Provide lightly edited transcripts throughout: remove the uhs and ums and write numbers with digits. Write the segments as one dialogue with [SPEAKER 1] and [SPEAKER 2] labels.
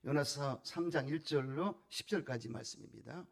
[SPEAKER 1] 요나서 3장 1절로 10절까지 말씀입니다.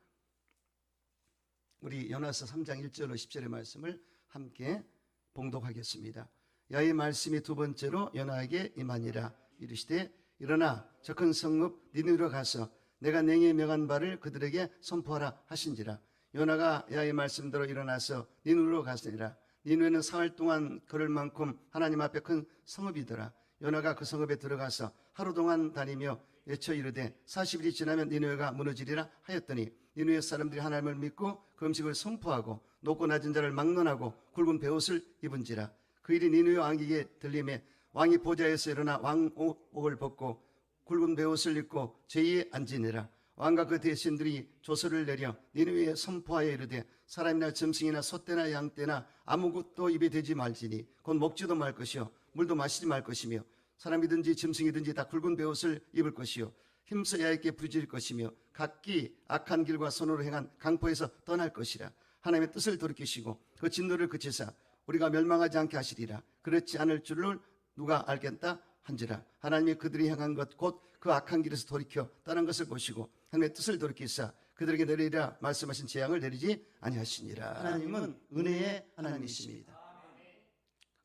[SPEAKER 1] 우리 요나서 3장 1절로 10절의 말씀을 함께 봉독하겠습니다. 여호와의 말씀이 두 번째로 요나에게 임하니라. 이르시되 일어나 저 큰 성읍 니느웨로 가서 내가 내게 명한 바를 그들에게 선포하라 하신지라. 요나가 여호와의 말씀대로 일어나서 니느웨로 갔으니라. 니느웨는 사흘 동안 걸을 만큼 하나님 앞에 큰 성읍이더라. 요나가 그 성읍에 들어가서 하루 동안 다니며 외쳐 이르되 40일이 지나면 니느웨가 무너지리라 하였더니 니느웨 사람들이 하나님을 믿고 그 음식을 선포하고 높고 낮은 자를 막론하고 굵은 베옷을 입은지라. 그 일이 니느웨 왕에게 들림에 왕이 보좌에서 일어나 왕옥을 벗고 굵은 베옷을 입고 제위에 앉으니라. 왕과 그 대신들이 조서를 내려 니느웨에 선포하여 이르되 사람이나 짐승이나 소떼나 양떼나 아무것도 입에 대지 말지니 곧 먹지도 말 것이요 물도 마시지 말 것이며 사람이든지 짐승이든지 다 굵은 베옷을 입을 것이요 힘써 야곱게 부르짖을 것이며 각기 악한 길과 손으로 행한 강포에서 떠날 것이라. 하나님의 뜻을 돌이키시고 그 진노를 그치사 우리가 멸망하지 않게 하시리라. 그렇지 않을 줄을 누가 알겠다 한지라. 하나님이 그들이 행한 것 곧 그 악한 길에서 돌이켜 떠난 것을 보시고 하나님의 뜻을 돌이키사 그들에게 내리리라 말씀하신 재앙을 내리지 아니하시니라. 하나님은 은혜의 하나님이십니다.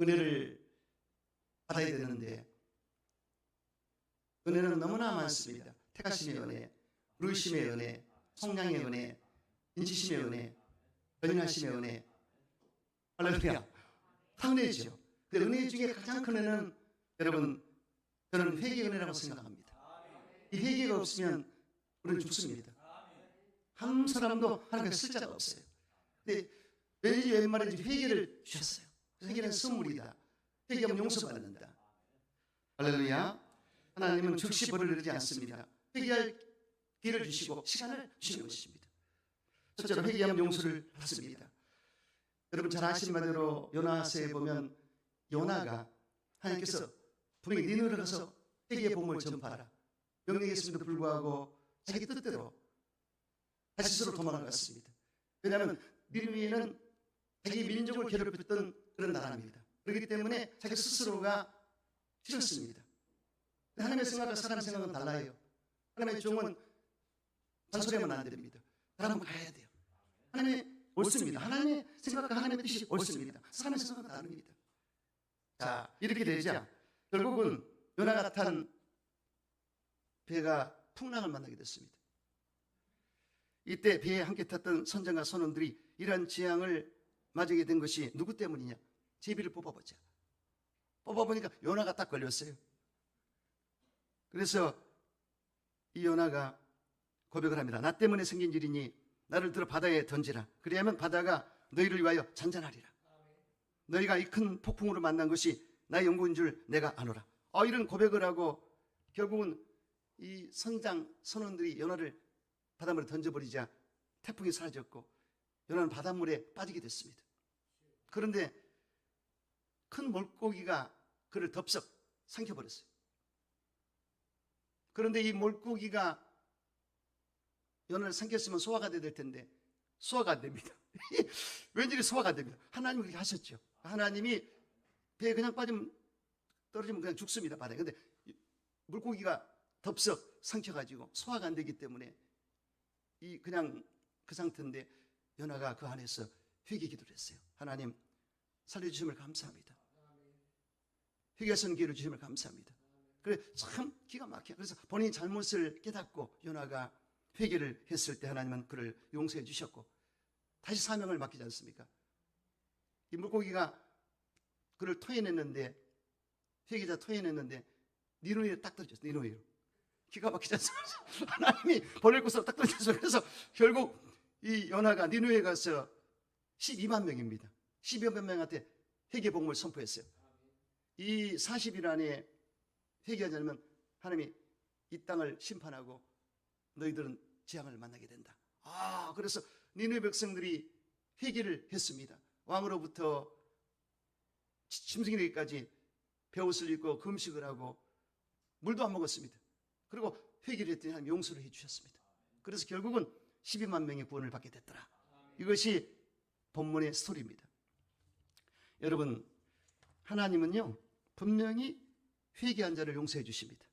[SPEAKER 1] 은혜를 받아야 되는데 은혜는 너무나 많습니다. 택하심의 은혜, 부르심의 은혜, 성량의 은혜, 인치심의 은혜, 연인하심의 은혜. 할렐루야. 다 은혜죠. 그 은혜 중에 가장 큰 은혜는 여러분 저는 회개의 은혜라고 생각합니다. 이 회개가 없으면 우리는 죽습니다. 한 사람도 하나님께 쓸 자가 없어요. 근데 왠지 웬말인지 회개를 주셨어요. 회개는 선물이다. 회개하면 용서받는다. 할렐루야. 하나님은 즉시 벌을 내리지 않습니다. 회개할 기회를 주시고 시간을 주시는 것입니다. 첫째로 회개하면 용서를 받습니다. 여러분 잘 아시는 바대로 요나서에 보면 요나가 하나님께서 분명히 니느웨로 가서 회개의 복음을 전파하라 명령했음에도 불구하고 자기 뜻대로 다시스로 도망갔습니다. 왜냐하면 니느웨는 자기 민족을 괴롭혔던 그런 나라입니다. 그렇기 때문에 자기 스스로가 싫었습니다. 하나님의 생각과 사람의 생각은 달라요. 하나님의 종은 잔소리하면 안 됩니다. 사람은 가야 돼요. 하나님의 옳습니다. 하나님의 생각과 하나님의 뜻이 옳습니다. 사람의 생각은 다릅니다. 자, 이렇게 되자 결국은 요나가 탄 배가 풍랑을 만나게 됐습니다. 이때 배에 함께 탔던 선장과 선원들이 이러한 재앙을 맞게 된 것이 누구 때문이냐? 제비를 뽑아보자. 뽑아보니까 요나가 딱 걸렸어요. 그래서 이 요나가 고백을 합니다. 나 때문에 생긴 일이니 나를 들어 바다에 던지라. 그리하면 바다가 너희를 위하여 잔잔하리라. 너희가 이 큰 폭풍으로 만난 것이 나의 영구인 줄 내가 아노라. 이런 고백을 하고 결국은 이 선장 선원들이 요나를 바닷물에 던져버리자 태풍이 사라졌고 요나는 바닷물에 빠지게 됐습니다. 그런데 큰 물고기가 그를 덥석 삼켜버렸어요. 그런데 이 물고기가 요나를 삼켰으면 소화가 돼야 될 텐데 소화가 안 됩니다. 왠지 소화가 안 됩니다. 하나님이 그렇게 하셨죠. 하나님이 배에 그냥 빠지면 떨어지면 그냥 죽습니다. 바다에. 근데 물고기가 덥석 삼켜가지고 소화가 안 되기 때문에 이 그냥 그 상태인데 요나가 그 안에서 회개 기도를 했어요. 하나님 살려주심을 감사합니다. 회개하시는 기회를 주심을 감사합니다. 그래 참 기가 막혀. 그래서 본인이 잘못을 깨닫고 요나가 회개를 했을 때 하나님은 그를 용서해 주셨고 다시 사명을 맡기지 않습니까? 이 물고기가 그를 토해냈는데 회개자 토해냈는데 니느웨에 딱 떨어졌어요. 니느웨로. 기가 막히지 않습니까? 하나님이 보낼 곳으로 딱 떨어졌어요. 그래서 결국 이 요나가 니느웨에 가서 12만 명입니다. 12만 명한테 회개 복음을 선포했어요. 이 40일 안에 회개하지 않으면 하나님이 이 땅을 심판하고 너희들은 재앙을 만나게 된다. 그래서 니느웨 백성들이 회개를 했습니다. 왕으로부터 짐승에게까지 베옷을 입고 금식을 하고 물도 안 먹었습니다. 그리고 회개를 했더니 하나님 용서를 해주셨습니다. 그래서 결국은 12만 명의 구원을 받게 됐더라. 이것이 본문의 스토리입니다. 여러분 하나님은요 분명히 회개한 자를 용서해 주십니다.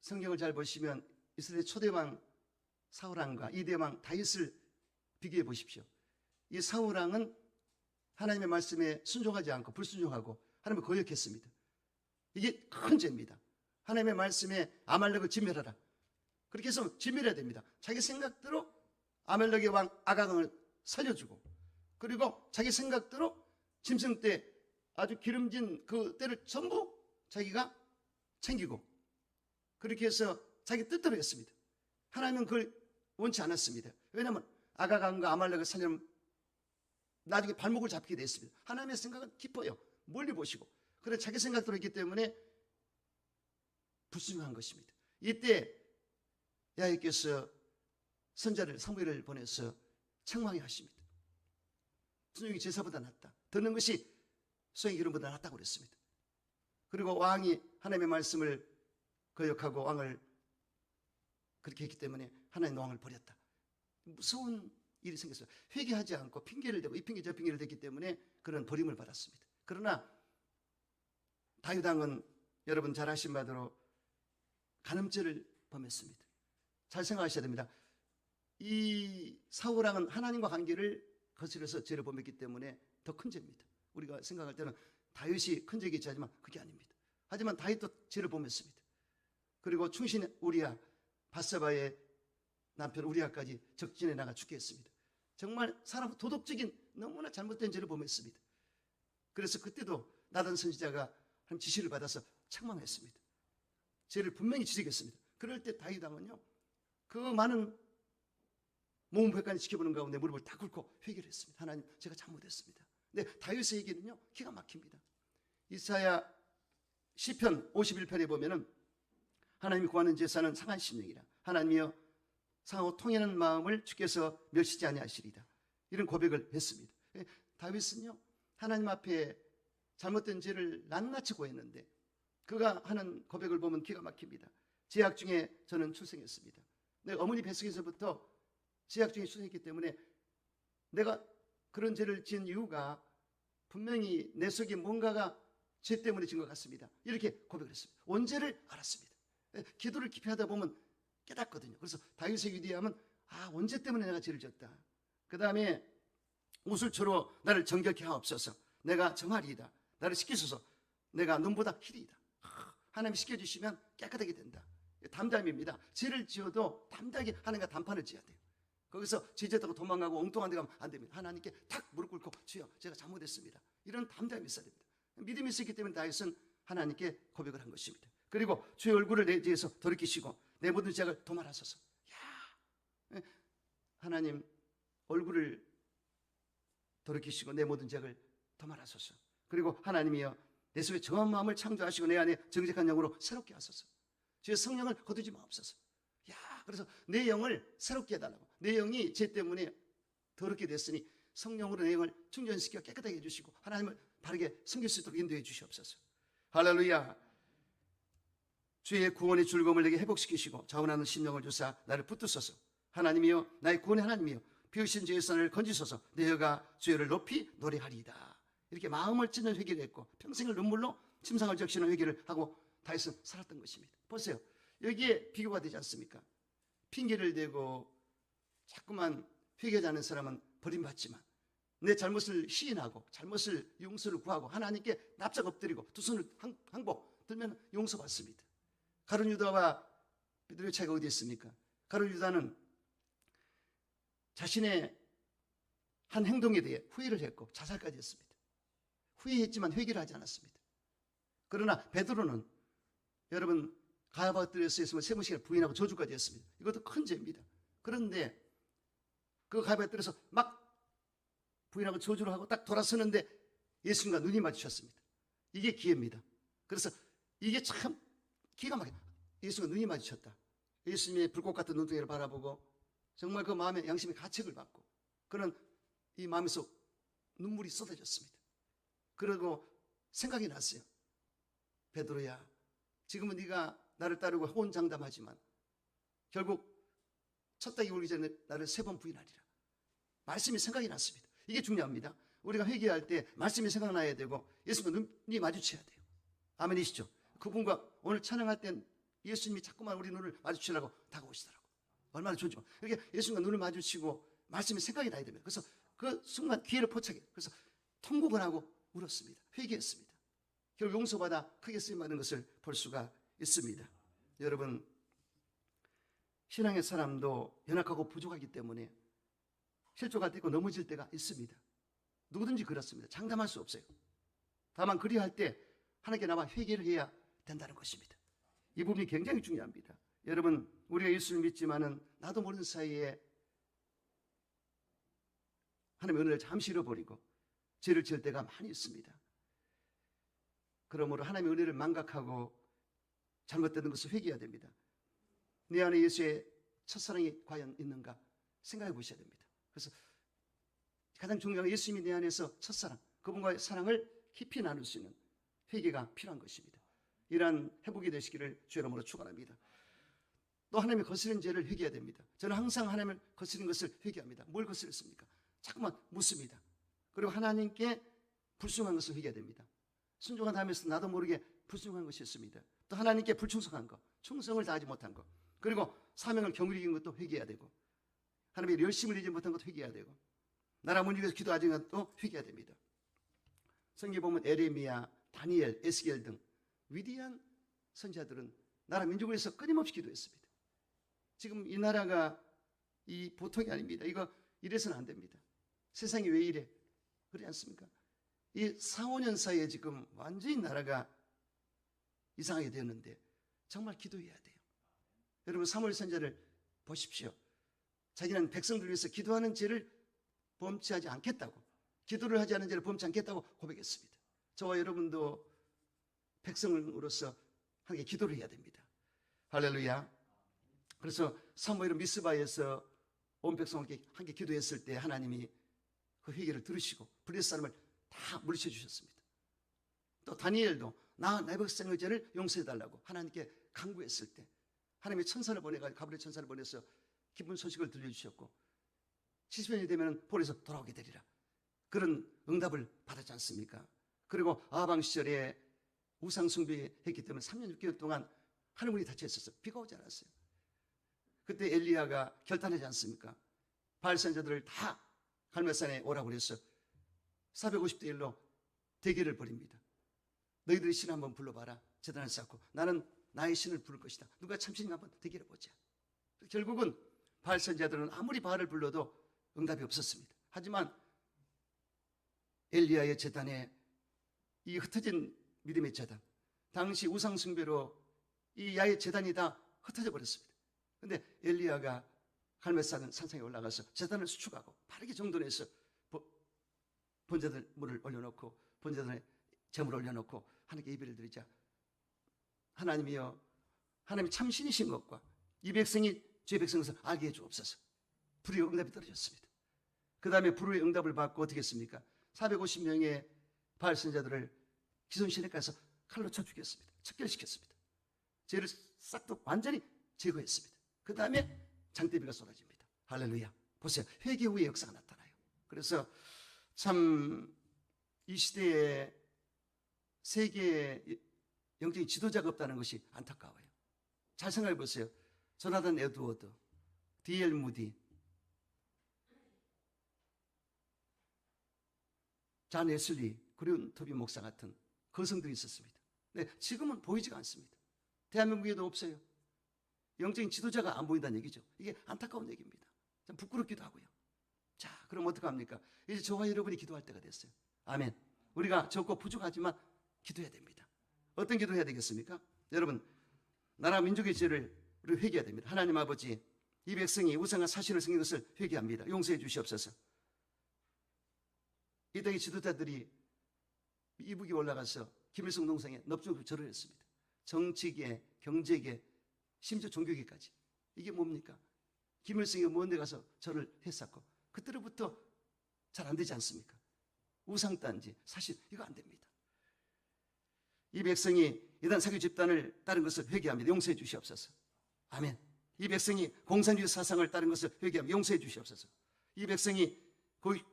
[SPEAKER 1] 성경을 잘 보시면 이스라엘 초대왕 사울왕과 이대왕 다윗을 비교해 보십시오. 이 사울왕은 하나님의 말씀에 순종하지 않고 불순종하고 하나님을 거역했습니다. 이게 큰 죄입니다. 하나님의 말씀에 아말렉을 진멸하라. 그렇게 해서 진멸해야 됩니다. 자기 생각대로 아말렉의 왕 아가강을 살려주고, 그리고 자기 생각대로 짐승 때 아주 기름진 그 때를 전부 자기가 챙기고, 그렇게 해서 자기 뜻대로 했습니다. 하나님은 그걸 원치 않았습니다. 왜냐하면 아가강과 아말렉을 살려면 나중에 발목을 잡히게 됐습니다. 하나님의 생각은 깊어요. 멀리 보시고. 그래서 자기 생각대로 했기 때문에 불순종한 것입니다. 이때 야훼께서 선자를 사무엘을 보내서 책망해 하십니다. 순종이 제사보다 낫다. 듣는 것이 수행의 기름보다 낫다고 그랬습니다. 그리고 왕이 하나님의 말씀을 거역하고 왕을 그렇게 했기 때문에 하나님 왕을 버렸다. 무서운 일이 생겼어요. 회개하지 않고 핑계를 대고 이 핑계 저 핑계를 댔기 때문에 그런 버림을 받았습니다. 그러나 다윗 왕은 여러분 잘 아신 바대로 간음죄를 범했습니다. 잘 생각하셔야 됩니다. 이 사울 왕은 하나님과 관계를 거스려서 죄를 범했기 때문에 더 큰 죄입니다. 우리가 생각할 때는 다윗이 큰 죄겠지 하지만 그게 아닙니다. 하지만 다윗도 죄를 범했습니다. 그리고 충신 우리야, 밧세바의 남편 우리야까지 적진에 나가 죽게 했습니다. 정말 사람 도덕적인 너무나 잘못된 죄를 범했습니다. 그래서 그때도 나단 선지자가 하나님 지시를 받아서 책망했습니다. 죄를 분명히 지적했습니다. 그럴 때 다윗 왕은요, 그 많은 모험회관을 지켜보는 가운데 무릎을 딱 꿇고 회개를 했습니다. 하나님, 제가 잘못했습니다. 근데 다윗의 얘기는요, 기가 막힙니다. 이사야 시편 51편에 보면은 하나님이 구하는 제사는 상한 심령이라. 하나님이여 상하고 통하는 마음을 주께서 멸시지 아니하시리다. 이런 고백을 했습니다. 다윗은요, 하나님 앞에 잘못된 죄를 낱낱이 고했는데 그가 하는 고백을 보면 기가 막힙니다. 제약 중에 저는 출생했습니다. 내가 어머니 뱃속에서부터 제약 중에 출생했기 때문에 내가 그런 죄를 지은 이유가 분명히 내 속에 뭔가가 죄 때문에 진 것 같습니다. 이렇게 고백을 했습니다. 원죄를 알았습니다. 기도를 깊이 하다 보면 깨닫거든요. 그래서 다윗의 위대함은 원죄 때문에 내가 죄를 졌다. 그 다음에 우슬초로 나를 정결케 하옵소서. 내가 정하리이다. 나를 씻기소서. 내가 눈보다 희리이다. 하나님이 씻겨주시면 깨끗하게 된다. 담담입니다. 죄를 지어도 담대하게 하나님과 담판을 지어야 돼요. 거기서 죄졌다고 도망가고 엉뚱한 데 가면 안 됩니다. 하나님께 탁 무릎 꿇고 주여 제가 잘못했습니다. 이런 담대함이 있어야 됩니다. 믿음이 있었기 때문에 다윗은 하나님께 고백을 한 것입니다. 그리고 주의 얼굴을 내 뒤에서 돌이키시고 내 모든 죄악을 도말하소서. 하나님 얼굴을 돌이키시고 내 모든 죄악을 도말하소서. 그리고 하나님이여 내 속에 정한 마음을 창조하시고 내 안에 정직한 영으로 새롭게 하소서. 주의 성령을 거두지 마옵소서. 그래서 내 영을 새롭게 해달라고. 내 영이 죄 때문에 더럽게 됐으니 성령으로 내 영을 충전시켜 깨끗하게 해주시고 하나님을 바르게 섬길 수 있도록 인도해 주시옵소서. 할렐루야. 주의 구원의 즐거움을 내게 회복시키시고 자원하는 심령을 주사 나를 붙드소서. 하나님이여 나의 구원의 하나님이여 비으신 죄에서 나를 건지소서. 내 혀가 주의를 높이 노래하리이다. 이렇게 마음을 찢는 회개를 했고 평생을 눈물로 침상을 적시는 회개를 하고 다윗은 살았던 것입니다. 보세요. 여기에 비교가 되지 않습니까? 핑계를 대고 자꾸만 회개하지 않는 사람은 버림받지만 내 잘못을 시인하고 잘못을 용서를 구하고 하나님께 납작 엎드리고 두 손을 항복 들면 용서받습니다. 가룟 유다와 베드로의 차이가 어디 있습니까? 가룟 유다는 자신의 한 행동에 대해 후회를 했고 자살까지 했습니다. 후회했지만 회개를 하지 않았습니다. 그러나 베드로는 여러분 가야바들에서 있으면 세 번씩이나 부인하고 저주까지 했습니다. 이것도 큰 죄입니다. 그런데 그 가야바들에서 막 부인하고 저주를 하고 딱 돌아서는데 예수님과 눈이 마주쳤습니다. 이게 기회입니다. 그래서 이게 참 기가 막혀. 예수가 눈이 마주쳤다. 예수님의 불꽃 같은 눈동이를 바라보고 정말 그 마음에 양심의 가책을 받고 그는 이 마음에서 눈물이 쏟아졌습니다. 그리고 생각이 났어요. 베드로야, 지금은 네가 나를 따르고 호언장담하지만 결국 첫 닭이 울기 전에 나를 3번 부인하리라. 말씀이 생각이 났습니다. 이게 중요합니다. 우리가 회개할 때 말씀이 생각나야 되고 예수님과 눈이 마주쳐야 돼요. 아멘이시죠? 그분과 오늘 찬양할 때 예수님이 자꾸만 우리 눈을 마주치려고 다가오시더라고. 얼마나 좋죠. 이렇게 예수님과 눈을 마주치고 말씀이 생각이 나야 됩니다. 그래서 그 순간 기회를 포착해. 그래서 통곡을 하고 울었습니다. 회개했습니다. 결국 용서받아 크게 쓰임받는 것을 볼 수가 있습니다. 여러분, 신앙의 사람도 연약하고 부족하기 때문에 실족할 때 있고 넘어질 때가 있습니다. 누구든지 그렇습니다. 장담할 수 없어요. 다만 그리할 때 하나님께 나와 회개를 해야 된다는 것입니다. 이 부분이 굉장히 중요합니다. 여러분, 우리가 예수를 믿지만은 나도 모르는 사이에 하나님의 은혜를 잠시 잃어버리고 죄를 지을 때가 많이 있습니다. 그러므로 하나님의 은혜를 망각하고 잘못된 것을 회개해야 됩니다. 내 안에 예수의 첫사랑이 과연 있는가 생각해 보셔야 됩니다. 그래서 가장 중요한 건 예수님이 내 안에서 첫사랑, 그분과의 사랑을 깊이 나눌 수 있는 회개가 필요한 것입니다. 이러한 회복이 되시기를 주의 이름으로 축원합니다. 또 하나님의 거스른 죄를 회개해야 됩니다. 저는 항상 하나님을 거스린 것을 회개합니다. 뭘 거스렸습니까? 자꾸만 묻습니다. 그리고 하나님께 불순종한 것을 회개해야 됩니다. 순종한 다음에서 나도 모르게 불순종한 것이 있습니다. 또 하나님께 불충성한 것, 충성을 다하지 못한 것, 그리고 사명을 경홀히 여긴 것도 회개해야 되고, 하나님의 열심을 잃지 못한 것도 회개해야 되고, 나라 문을 위해서 기도하지 않은 것도 회개해야 됩니다. 성경에 보면 에레미야, 다니엘, 에스겔 등 위대한 선지자들은 나라 민족을 위해서 끊임없이 기도했습니다. 지금 이 나라가 이 보통이 아닙니다. 이거 이래서는 안 됩니다. 세상이 왜 이래? 그렇지 않습니까? 이 4, 5년 사이에 지금 완전히 나라가 이상하게 되었는데 정말 기도해야 돼요. 여러분, 사무엘 선지자를 보십시오. 자기는 백성들 위해서 기도하는 죄를 범치하지 않겠다고, 기도를 하지 않은 죄를 범치 않겠다고 고백했습니다. 저와 여러분도 백성으로서 함께 기도를 해야 됩니다. 할렐루야. 그래서 사무엘은 미스바에서 온 백성과 함께 기도했을 때 하나님이 그 회개를 들으시고 블레셋 사람을 다 물리쳐 주셨습니다. 또 다니엘도 내 백성의 죄를 용서해달라고 하나님께 간구했을 때 하나님의 천사를 보내가지고 가브리엘 천사를 보내서 기쁜 소식을 들려주셨고 70년이 되면 볼에서 돌아오게 되리라, 그런 응답을 받았지 않습니까? 그리고 아방 시절에 우상 숭배했기 때문에 3년 6개월 동안 하늘문이 닫혀 있었어요. 비가 오지 않았어요. 그때 엘리야가 결단하지 않습니까? 바알 선지자들을 다 갈멜산에 오라고 그랬어. 450대 1로 대결을 벌입니다. 너희들의 신 한번 불러봐라. 제단을 쌓고 나는 나의 신을 부를 것이다. 누가 참신인가 한번 대결해 보자. 결국은 바알 선지자들은 아무리 바알을 불러도 응답이 없었습니다. 하지만 엘리야의 제단에 이 흩어진 믿음의 제단, 당시 우상 숭배로 이 야의 제단이 다 흩어져 버렸습니다. 그런데 엘리야가 갈멜산 산상에 올라가서 제단을 수축하고 바르게 정돈해서 번제들 물을 올려놓고 번제들의 제물을 올려놓고 하나님께 예배를 드리자. 하나님이여, 하나님이 참신이신 것과 이 백성이 죄 백성에서 알게 해주옵소서. 불의의 응답이 떨어졌습니다. 그 다음에 불의의 응답을 받고 어떻게 했습니까? 450명의 바알 선지자들을 기손시내에 가서 칼로 쳐 죽였습니다. 척결시켰습니다. 죄를 싹 다 완전히 제거했습니다. 그 다음에 장대비가 쏟아집니다. 할렐루야. 보세요. 회개 후의 역사가 나타나요. 그래서 참 이 시대에 세계에 영적인 지도자가 없다는 것이 안타까워요. 잘 생각해 보세요. 조나단 에드워드, D.L. 무디, 잔 웨슬리, 그리운 터비 목사 같은 거성들이 있었습니다. 네, 지금은 보이지가 않습니다. 대한민국에도 없어요. 영적인 지도자가 안 보인다는 얘기죠. 이게 안타까운 얘기입니다. 참 부끄럽기도 하고요. 자, 그럼 어떡합니까? 이제 저와 여러분이 기도할 때가 됐어요. 아멘. 우리가 적고 부족하지만 기도해야 됩니다. 어떤 기도 해야 되겠습니까? 여러분, 나라 민족의 죄를 우리 회개해야 됩니다. 하나님 아버지, 이 백성이 우상한 사실을 숨긴 것을 회개합니다. 용서해 주시옵소서. 이 땅의 지도자들이 이북에 올라가서 김일성 동상에 넙죽 절을 했습니다. 정치계, 경제계, 심지어 종교계까지. 이게 뭡니까? 김일성이 먼 데 가서 절을 했었고 그때로부터 잘 안 되지 않습니까? 우상단지, 사실 이거 안 됩니다. 이 백성이 이단 사기 집단을 따른 것을 회개합니다. 용서해 주시옵소서. 아멘. 이 백성이 공산주의 사상을 따른 것을 회개합니다. 용서해 주시옵소서. 이 백성이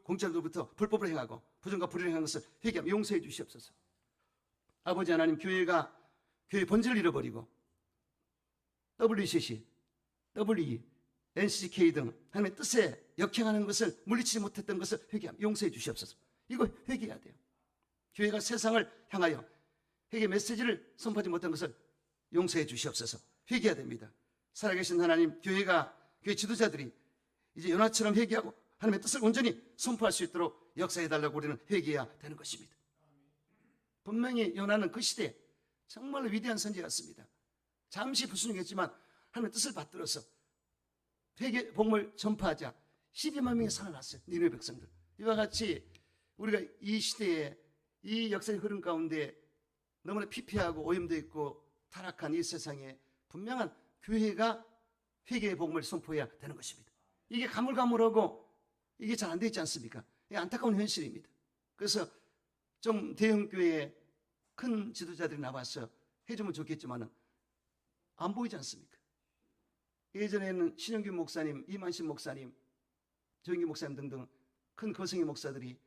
[SPEAKER 1] 공짜로부터 불법을 행하고 부정과 불의를 행한 것을 회개합니다. 용서해 주시옵소서. 아버지 하나님, 교회 본질을 잃어버리고 WCC, WE, NCK 등 하나님의 뜻에 역행하는 것을 물리치지 못했던 것을 회개하며 용서해 주시옵소서. 이거 회개해야 돼요. 교회가 세상을 향하여 회개 메시지를 선포하지 못한 것을 용서해 주시옵소서. 회개해야 됩니다. 살아계신 하나님, 교회 지도자들이 이제 연화처럼 회개하고 하나님의 뜻을 온전히 선포할 수 있도록 역사해달라고 우리는 회개해야 되는 것입니다. 분명히 요나는 그 시대에 정말로 위대한 선지자였습니다. 잠시 불순종했지만 하나님의 뜻을 받들어서 회개 복음을 전파하자 12만 명이 살아났어요. 니느웨 백성들. 이와 같이 우리가 이 시대에 이 역사의 흐름 가운데 너무나 피폐하고 오염되어 있고 타락한 이 세상에 분명한 교회가 회개의 복음을 선포해야 되는 것입니다. 이게 가물가물하고 이게 잘 안 되어 있지 않습니까? 이게 안타까운 현실입니다. 그래서 좀 대형 교회에 큰 지도자들이 나와서 해주면 좋겠지만 안 보이지 않습니까? 예전에는 신영균 목사님, 이만신 목사님, 조영기 목사님 등등 큰 거성의 목사들이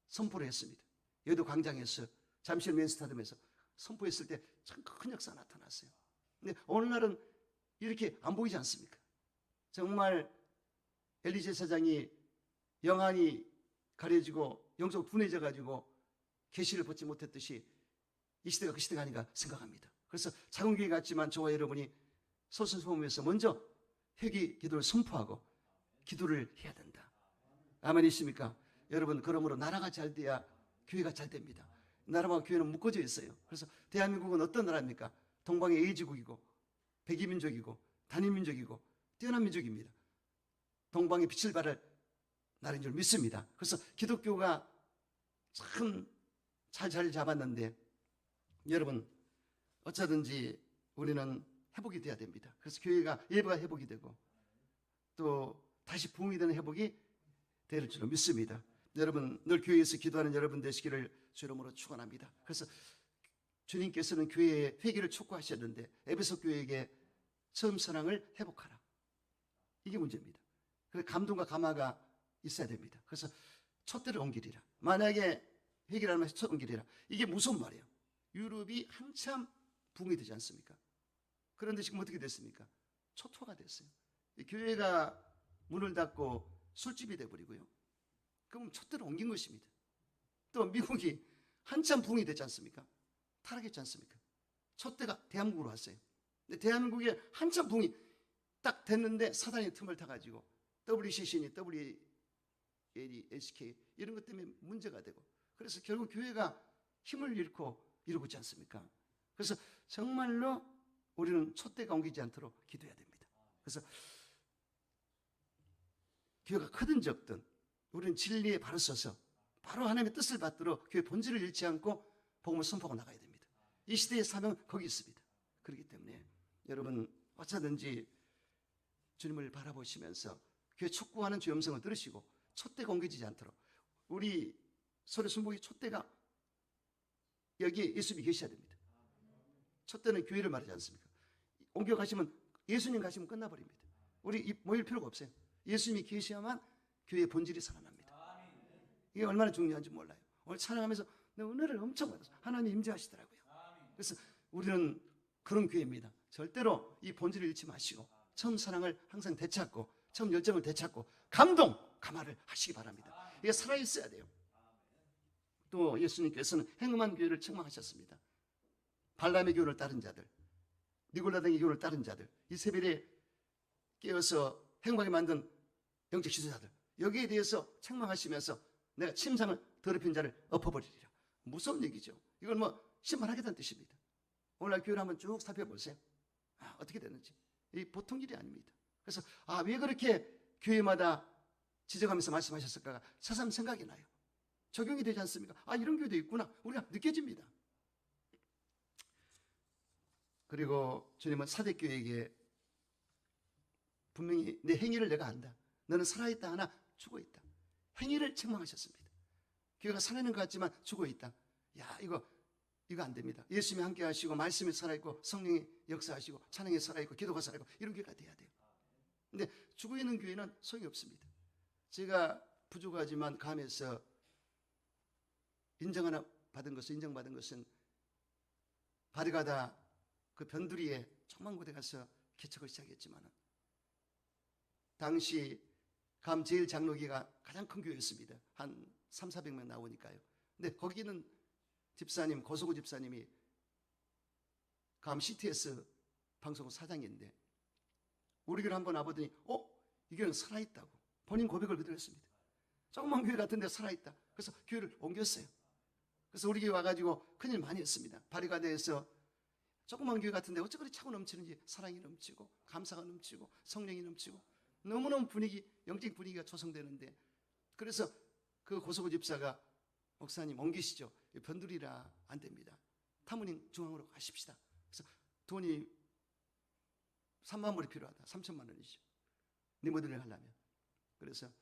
[SPEAKER 1] 선포를 했습니다. 여의도 광장에서 잠실 맨스타디움에서 선포했을 때 참 큰 역사가 나타났어요. 근데 오늘날은 이렇게 안 보이지 않습니까? 정말 엘리제 사장이 영안이 가려지고 영적 둔해져 가지고 계시를 받지 못했듯이 이 시대가 그 시대가 아닌가 생각합니다. 그래서 작은 교회 같지만 저와 여러분이 소선소음에서 먼저 회개 기도를 선포하고 기도를 해야 된다. 아멘이십니까? 여러분, 그러므로 나라가 잘 돼야 교회가 잘 됩니다. 나라와 교회는 묶어져 있어요. 그래서 대한민국은 어떤 나라입니까? 동방의 A지국이고 백이민족이고 단일민족이고 뛰어난 민족입니다. 동방의 빛을 발할 나라인 줄 믿습니다. 그래서 기독교가 참 잘 자리 잡았는데 여러분, 어쩌든지 우리는 회복이 돼야 됩니다. 그래서 교회가 예배가 회복이 되고 또 다시 부흥이 되는 회복이 될 줄로 믿습니다. 여러분, 늘 교회에서 기도하는 여러분 되시기를 주 이름으로 축원합니다. 그래서 주님께서는 교회의 회개를 촉구하셨는데 에베소 교회에게 처음 사랑을 회복하라. 이게 문제입니다. 그래서 감동과 감화가 있어야 됩니다. 그래서 촛대를 옮기리라. 만약에 회개라는 말이 첫 옮기리라. 이게 무슨 말이에요? 유럽이 한참 붕이 되지 않습니까? 그런데 지금 어떻게 됐습니까? 초토화가 됐어요. 교회가 문을 닫고 술집이 돼버리고요. 그럼 촛대를 옮긴 것입니다. 또 미국이 한참 붕이 됐지 않습니까? 타락했지 않습니까? 촛대가 대한민국으로 왔어요. 근데 대한민국에 한참 붕이 딱 됐는데 사단이 틈을 타가지고 WCC니 WL이, SK 이런 것 때문에 문제가 되고 그래서 결국 교회가 힘을 잃고 이러고 있지 않습니까? 그래서 정말로 우리는 촛대가 옮기지 않도록 기도해야 됩니다. 그래서 교회가 크든 적든 우리는 진리에 바로 서서 바로 하나님의 뜻을 받들어 교회 본질을 잃지 않고 복음을 선포하고 나가야 됩니다. 이 시대의 사명은 거기 있습니다. 그렇기 때문에 여러분 어쩌든지 주님을 바라보시면서 교회 촉구하는 주의 음성을 들으시고 촛대가 옮겨지지 않도록 우리 소리 순복의 촛대가 여기에 예수님이 계셔야 됩니다. 촛대는 교회를 말하지 않습니까? 옮겨가시면 예수님 가시면 끝나버립니다. 우리 모일 필요가 없어요. 예수님이 계셔야만 교회의 본질이 살아납니다. 이게 얼마나 중요한지 몰라요. 오늘 찬양하면서 내 은혜를 엄청 받았어요. 하나님 임재하시더라고요. 그래서 우리는 그런 교회입니다. 절대로 이 본질을 잃지 마시고 처음 사랑을 항상 되찾고 처음 열정을 되찾고 감동, 감화를 하시기 바랍니다. 이게 살아있어야 돼요. 또 예수님께서는 행음한 교회를 책망하셨습니다. 발람의 교훈을 따른 자들, 니골라당의 교훈을 따른 자들, 이세벨에 깨어서 행방에 만든 영적 지도자들, 여기에 대해서 책망하시면서 내가 침상을 더럽힌 자를 엎어버리리라. 무서운 얘기죠. 이걸 심판하겠다는 뜻입니다. 오늘날 교회를 한번 쭉 살펴보세요. 어떻게 되는지. 이 보통 일이 아닙니다. 그래서 왜 그렇게 교회마다 지적하면서 말씀하셨을까 새삼 생각이 나요. 적용이 되지 않습니까? 이런 교회도 있구나. 우리가 느껴집니다. 그리고 주님은 사대교회에게 분명히 내 행위를 내가 안다. 너는 살아있다 하나 죽어있다. 행위를 책망하셨습니다. 교회가 살아있는 것 같지만 죽어있다. 이거 안 됩니다. 예수님이 함께 하시고 말씀이 살아있고 성령이 역사하시고 찬양이 살아있고 기도가 살아있고 이런 교회가 돼야 돼요. 근데 죽어있는 교회는 소용이 없습니다. 제가 부족하지만 감에서 인정받은 것은 바리가다 그 변두리에 조그만 곳에 가서 개척을 시작했지만은 당시 감 제1장로교가 가장 큰 교회였습니다. 한 300~400명 나오니까요. 근데 거기는 집사님, 고소구 집사님이 감 CTS 방송국 사장인데 우리 교회를 한번 와보더니 이 교회는 살아있다고 본인 고백을 그대로 했습니다. 조그만 교회 같은데 살아있다. 그래서 교회를 옮겼어요. 그래서 우리 교회 와가지고 큰일 많이 했습니다. 바리가드에서 조그만 교회 같은데 어째 그리 차고 넘치는지 사랑이 넘치고 감사가 넘치고 성령이 넘치고 너무너무 영적 분위기가 조성되는데 그래서 그 고소구 집사가 목사님 옮기시죠. 변두리라 안 됩니다. 타무닝 중앙으로 가십시다. 그래서 돈이 3만 불이 필요하다. 3천만 원이죠. 리모델링 하려면. 그래서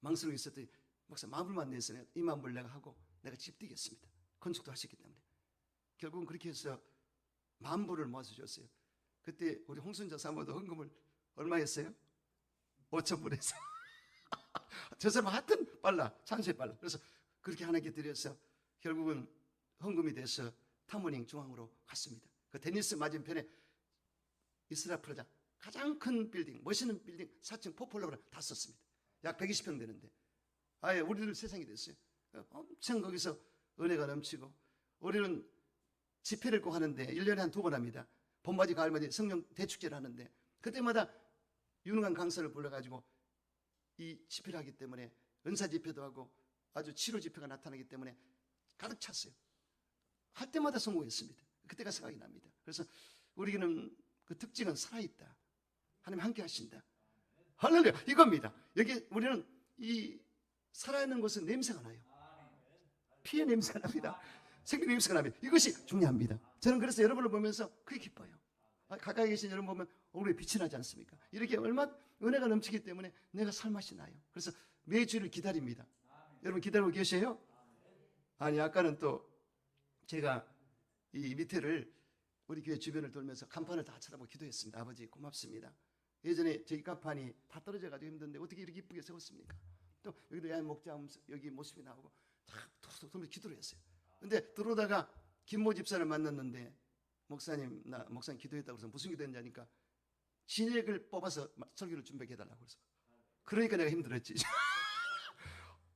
[SPEAKER 1] 망설이고 있었더니 목사 10,000불만 내서 20,000불 내가 하고 내가 집 뛰겠습니다. 건축도 하셨기 때문에. 결국은 그렇게 해서 10,000불을 모아서 줬어요. 그때 우리 홍순자 사모도 헌금을 얼마 했어요? 5,000불 했어요. 저 사람 하여튼 빨라. 찬수에 빨라. 그래서 그렇게 하나님께 드려서 결국은 헌금이 돼서 타모닝 중앙으로 갔습니다. 그 데니스 맞은편에 이스라 프라자 가장 큰 빌딩, 멋있는 빌딩 4층 포폴로를 다 썼습니다. 약 120평 되는데 아예 우리들 세상이 됐어요. 엄청 거기서 은혜가 넘치고 우리는 집회를 꼭 하는데 1년에 한 2번 합니다. 봄맞이 가을맞이 성령 대축제를 하는데 그때마다 유능한 강사를 불러가지고 이 집회를 하기 때문에 은사 집회도 하고 아주 치료 집회가 나타나기 때문에 가득 찼어요. 할 때마다 성공했습니다. 그때가 생각이 납니다. 그래서 우리는 그 특징은 살아있다. 하나님 함께 하신다. 할렐루야. 이겁니다. 여기 우리는 이 살아있는 곳은 냄새가 나요. 피의 냄새가 납니다. 생명 냄새가 납니다. 이것이 중요합니다. 저는 그래서 여러분을 보면서 그게 기뻐요. 가까이 계신 여러분 보면 얼굴에 빛이 나지 않습니까? 이렇게 얼마 은혜가 넘치기 때문에 내가 살맛이 나요. 그래서 매주를 기다립니다. 여러분 기다리고 계세요? 아니 아까는 또 제가 이 밑에를 우리 교회 주변을 돌면서 간판을 다 쳐다보고 기도했습니다. 아버지 고맙습니다. 예전에 저희 간판이 다 떨어져가지고 힘든데 어떻게 이렇게 이쁘게 세웠습니까? 또 여기도 야 목자 여기 모습이 나오고 다 돌면서 기도를 했어요. 근데 들어오다가 김모 집사를 만났는데 목사님 기도했다고 해서 무슨 기도했냐니까 진액을 뽑아서 설교를 준비해달라고 그래서 그러니까 내가 힘들었지.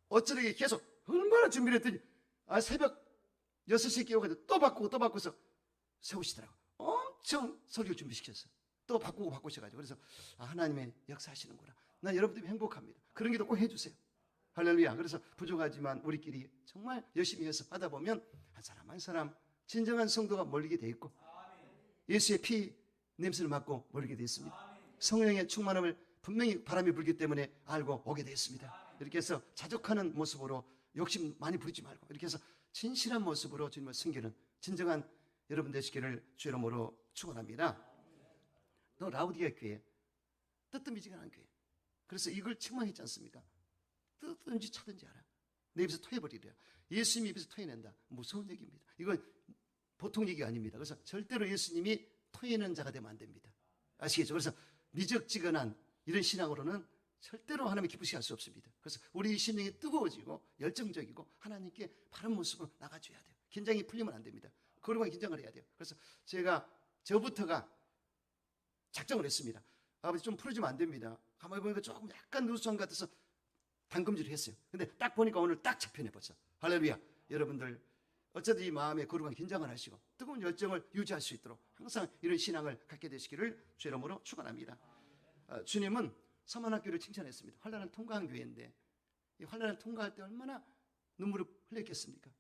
[SPEAKER 1] 어쩌게 계속 얼마나 준비를 했더니 새벽 6시에 깨워가지고 또 바꾸고서 세우시더라고. 엄청 설교 준비시켰어요. 또 바꾸셔가지고 그래서 하나님의 역사하시는구나. 난 여러분 때문에 행복합니다. 그런 기도 꼭 해주세요. 할렐루야. 그래서 부족하지만 우리끼리 정말 열심히 해서 하다 보면 한 사람 한 사람 진정한 성도가 몰리게 돼 있고 예수의 피 냄새를 맡고 몰리게 돼 있습니다. 성령의 충만함을 분명히 바람이 불기 때문에 알고 오게 됐습니다. 이렇게 해서 자족하는 모습으로 욕심 많이 부리지 말고 이렇게 해서 진실한 모습으로 주님을 섬기는 진정한 여러분 되시기를 주 이름으로 축원합니다. 또 라우디게 교회 뜨뜻미지근한 교회. 그래서 이걸 책망했지 않습니까? 뜨든지 차든지 알아. 내 입에서 토해버리래요. 예수님이 입에서 토해낸다. 무서운 얘기입니다. 이건 보통 얘기가 아닙니다. 그래서 절대로 예수님이 토해내는 자가 되면 안 됩니다. 아시겠죠? 그래서 미적지근한 이런 신앙으로는 절대로 하나님이 기쁘시게 할 수 없습니다. 그래서 우리 심령이 뜨거워지고 열정적이고 하나님께 바른 모습으로 나가줘야 돼요. 긴장이 풀리면 안 됩니다. 그러면 긴장을 해야 돼요. 그래서 저부터가 작정을 했습니다. 아버지 좀 풀어주면 안 됩니다. 가만히 보니까 조금 약간 누수한 것 같아서 단검질을 했어요. 근데 딱 보니까 오늘 딱 잡혀내 버렸어. 할렐루야. 여러분들 어쨌든 이 마음에 거룩한 긴장을 하시고 뜨거운 열정을 유지할 수 있도록 항상 이런 신앙을 갖게 되시기를 주 이름으로 축원합니다. 주님은 서만학교를 칭찬했습니다. 환난을 통과한 교회인데 이 환난을 통과할 때 얼마나 눈물을 흘렸겠습니까?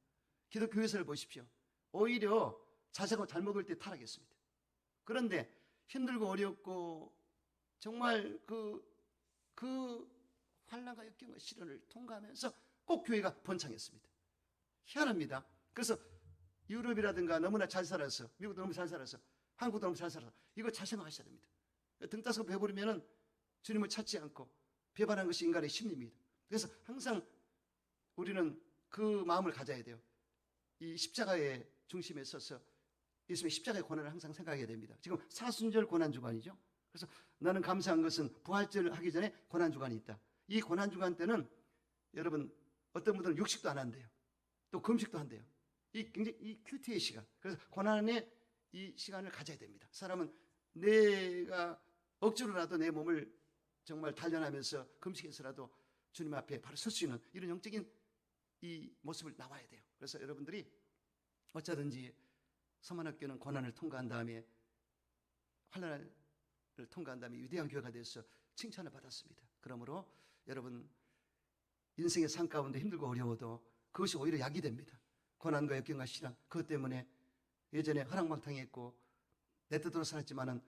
[SPEAKER 1] 기독교 회사를 보십시오. 오히려 자세가 잘못 올 때 타락했습니다. 그런데 힘들고 어렵고 정말 그 환난과 역경과 시련을 통과하면서 꼭 교회가 번창했습니다. 희한합니다. 그래서 유럽이라든가 너무나 잘 살아서 미국도 너무 잘 살아서 한국도 너무 잘 살아서 이거 잘 생각하셔야 됩니다. 등 따서 배부르면 주님을 찾지 않고 배반한 것이 인간의 심리입니다. 그래서 항상 우리는 그 마음을 가져야 돼요. 이 십자가의 중심에 서서 예수님의 십자가의 고난을 항상 생각해야 됩니다. 지금 사순절 고난주간이죠. 그래서 나는 감사한 것은 부활절 하기 전에 고난주간이 있다. 이 고난주간 때는 여러분 어떤 분들은 육식도 안 한대요. 또 금식도 한대요. 이 굉장히 이 큐티의 시간. 그래서 고난의 이 시간을 가져야 됩니다. 사람은 내가 억지로라도 내 몸을 정말 단련하면서 금식해서라도 주님 앞에 바로 설 수 있는 이런 영적인 이 모습을 나와야 돼요. 그래서 여러분들이 어쩌든지 서만학교는 고난을 통과한 다음에 환난을 통과한 다음에 위대한 교회가 돼서 칭찬을 받았습니다. 그러므로 여러분 인생의 삶 가운데 힘들고 어려워도 그것이 오히려 약이 됩니다. 고난과 역경과 시련 그것 때문에 예전에 허랑방탕했고 내 뜻대로 살았지만은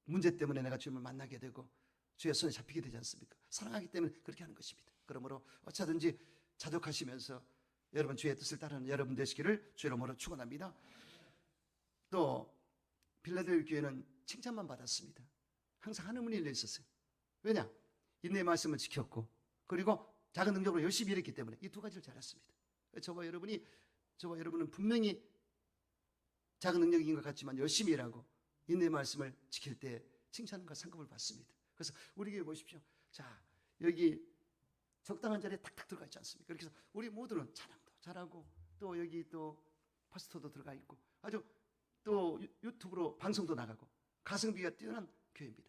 [SPEAKER 1] 문제 때문에 내가 주님을 만나게 되고 주의 손에 잡히게 되지 않습니까? 사랑하기 때문에 그렇게 하는 것입니다. 그러므로 어쩌든지 자족하시면서 여러분 주의 뜻을 따르는 여러분 되시기를 주의 이름으로 축원합니다. 또 빌라델비아 교회는 칭찬만 받았습니다. 항상 하늘문이 열려 있었어요. 왜냐? 인내의 말씀을 지켰고 그리고 작은 능력으로 열심히 일했기 때문에 이 두 가지를 잘했습니다. 저와 여러분은 분명히 작은 능력인 것 같지만 열심히 일하고 인내의 말씀을 지킬 때 칭찬과 상급을 받습니다. 그래서 우리 교회 보십시오. 자, 여기 적당한 자리에 탁탁 들어가 있지 않습니까? 그렇게 해서 우리 모두는 찬양도 잘하고 또 여기 또 파스터도 들어가 있고 아주 또 유튜브로 방송도 나가고 가성비가 뛰어난 교회입니다.